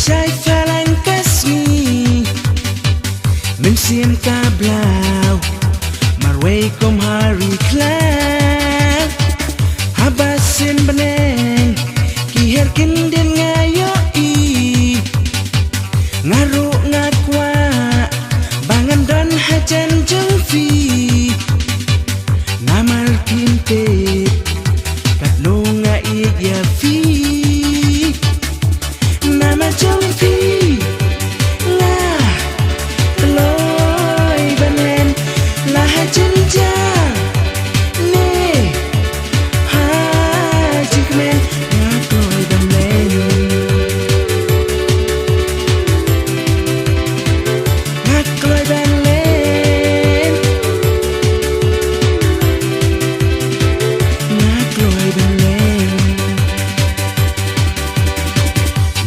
sai falang kasmi mensiam kablau marway kom hari klan habasin beneng kiher kinden ngayo i ngaru ngakwa bangan don hajan jengfi namal kinte kat nunga iya fi nama jengfi lah loy benen lah hajan ja ne ha jikmen ngakoy benen ngakoy benen ngakoy benen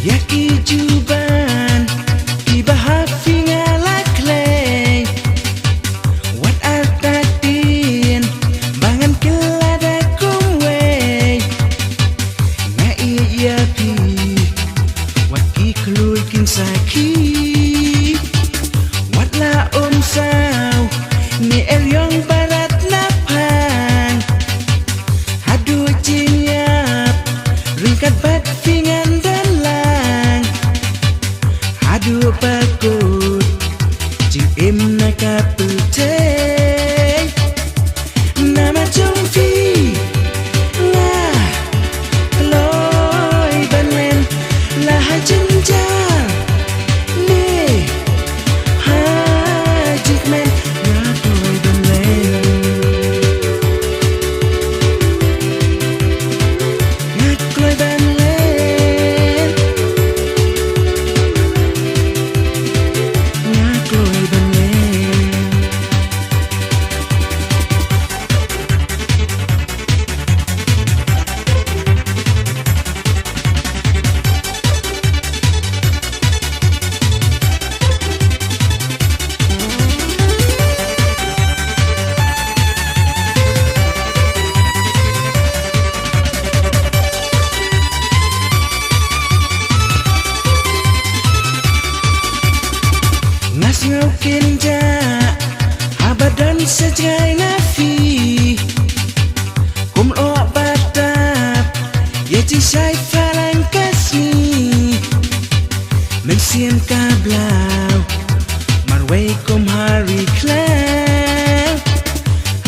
yaki juban ibahap fingalak lay wat artatin bangan kelada kumway na iya pi wat ki klul kin saki wat la saw ni elyong barat napang hadu jinyap ringkat bat fingan dan lang hadu pakut jing im nakaputay nama jongfi lah loy banen lah jinja ne ha jikmen ngakoy banen ngakoy banen ngakoy banen Nas ngau kinja abadan sejai nafi kum lo batap ya ci sai falang kasmi mensiam kablau marway kum hari klan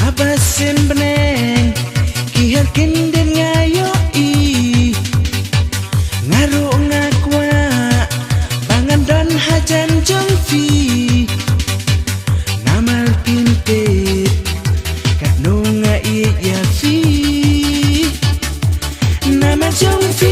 habasin beneng kiher kinden ngayo i ngaru ngakwa bangan don hajan jengfi namal pintit kat nunga iya fi nama jengfi